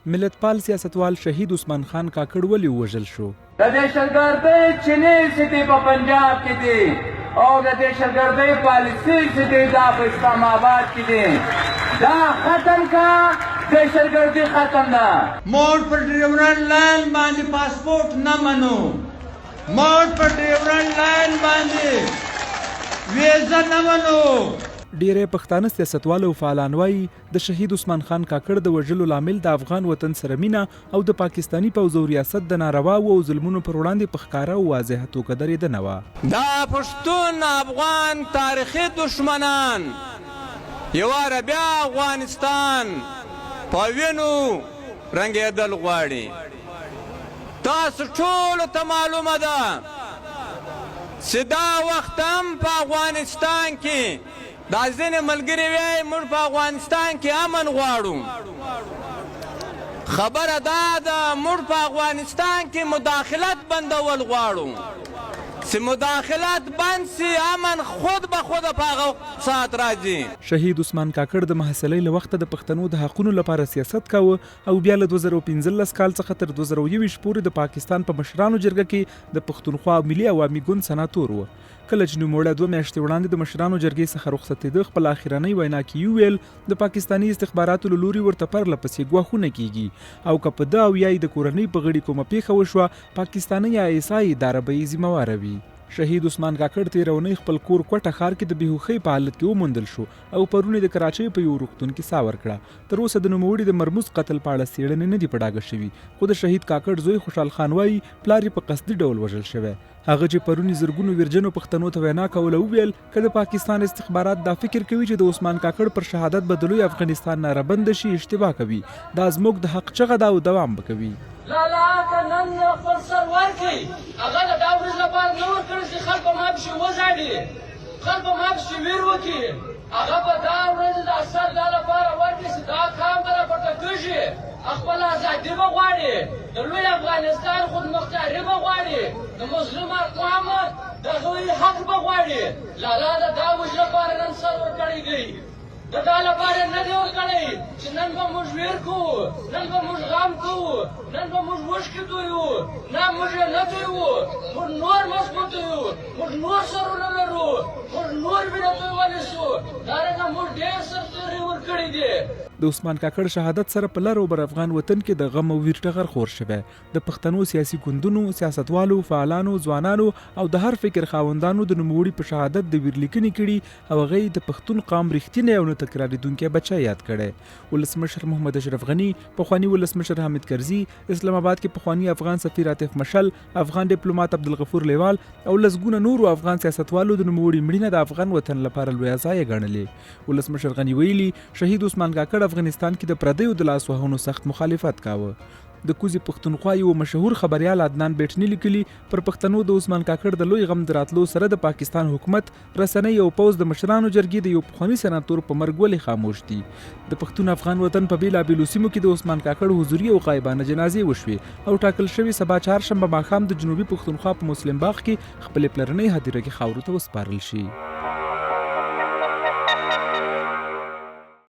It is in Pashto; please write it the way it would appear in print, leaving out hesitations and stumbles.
ملتپال سیاستوال شهید عثمان خان کاکړ ولې ووژل شو؟ د دهشتګردۍ چینی سټي په پنجاب کې دي او د دهشتګردۍ پالیسي سټي دا په اسلام آباد کې دي. دا ختم کا دهشتګردي ختم ده. موږ پر ډیورنډ لاین باندې پاسپورت نه منو. موږ پر ډیورنډ لاین باندې ویزه نه منو. ډیری پښتانه سیاستوال او فعالان وایي د شهید عثمان خان کاکړ د وژلو لامل د افغان وطن سره مینه او د پاکستاني پوځ او ریاست د نارواو او ظلمونو پر وړاندې په ښکاره او واضحه توګه درېده نه وه. دا پښتون افغان تاریخي دشمنان یواره بیا افغانستان په وینو رنګېدل غواړي. تاسو ټولو ته معلومه ده چې دا وخت هم په افغانستان کې دا ځینې ملګري وایي موږ په افغانستان کې امن غواړو. خبره دا ده موږ په افغانستان کې مداخلت بندول غواړو. چې مداخلت بند سي امن خود به خود په هغه ساعت راځي. شهید عثمان کاکړ د محاصرې له وخته د پښتنو د حقونو لپاره سیاست کاوه او بیا له 2015 کال څخه تر 2021 پورې د پاکستان په مشرانو جرګه کې د پښتونخوا ملي عوامي ګوند سناتور و. کله چې نوموړی 2 میاشتې وړاندې د مشرانو جرګې څخه رخصتېده خپل اخرنۍ وینا کې ویل د پاکستاني استخباراتو له لوري ورته پرله پسې ګواښونه کیږي او که په ده او یا یې د کورنۍ په غړي کومه پیښه وشوه پاکستاني یا ایسای اداره به یې ذمهواره وي. شهید عثمان کاکړ تېره اونۍ خپل کور کوټه ښار کې د بېهوښۍ په حالت کې وموندل شو او پرون یې د کراچۍ په یو روغتون کې ساه ورکړه. تر اوسه د نوموړي د مرموز قتل په اړه څېړنې نه دي په ډاګه شوي، خو د شهید کاکړ زوی خوشحال خان وایي پلار یې په قصدي ډول وژل شوی. هغه چې پرون یې زرګونو ویرجنو پښتنو ته وینا کوله وویل که د پاکستان استخبارات دا فکر کوي چې د عثمان کاکړ پر شهادت به د لوی افغانستان نه رابنده شي اشتباه کوي. دا زموږ د حق چغه ده او دوام به کوي. لالا که نن خپل سر ورکړي هغه د دا ورځ لپاره نه ورکړي چې خلک به ما پسې وزاړي، خلک به ما پسې ویر وکړي. هغه به دا ورځ د سر دا لپاره ورکړي چې دا کام به راپورته کېږي. خپل ازادي به غواړي، د لوی افغانستان خودمختاري به غواړي، د مظلوم مقاومت د هغوی حق به غواړي. لالا د دا ورځ لپاره نن سر ورکړی دی، د دا لپاره نه دی ورکړی چې نن به موږ ویر کوو، نن به موږ غم کوو، نن به موږ اوښکې تویو. نه موږ یې نه تویو، موږ نور مضبوط یو، موږ نور سرونه لرو، موږ نور وینه تویولی شو. دارنګه موږ ډېر سرتېري ورکړي دي. د عثمان کاکړ شهادت سره په لر او بر افغان وطن کې د غم او ویر ټغر خور شوی. د پښتنو سیاسي ګوندونو، سیاستوالو، فعالانو، ځوانانو او د هر فکر خاوندانو د نوموړي په شهادت د ویر لیکنې کړي او هغه د پښتون قام رښتینی او نه تکرارېدونکی بچی یاد کړی. ولسمشر محمد اشرف غني، پخواني ولسمشر حامد کرزي، اسلام آباد کې پخواني افغان سفیر عاطف مشل، افغان ډیپلوماټ عبدالغفور لیوال او لسګونه نورو افغان سیاستوالو د نوموړي مړینه د افغان وطن لپاره لویه ضایعه ګڼلې. ولسمشر غني ویلي شهید عثمان کاکړ افغانستان کې د پردیو د لاس وهنو سخت مخالفت کاوه. د کوزي پښتونخوا یو مشهور خبريال عدنان بیټني لیکلي پر پښتنو د عثمان کاکړ د لوی غم دراتلو سره د پاکستان حکومت، رسنۍ او پوځ د مشرانو جرګې د یو پخواني سناتور په مرګ ولې خاموش دي. د پښتون افغان وطن په بیلابیلو سیمو کې د عثمان کاکړ حضوري او غایبانه جنازې وشوې او ټاکل شوې سبا چهارشنبه ماښام د جنوبي پښتونخوا په مسلم باغ کې خپلې پلرنۍ هدیره کې خاورو ته وسپارل شي.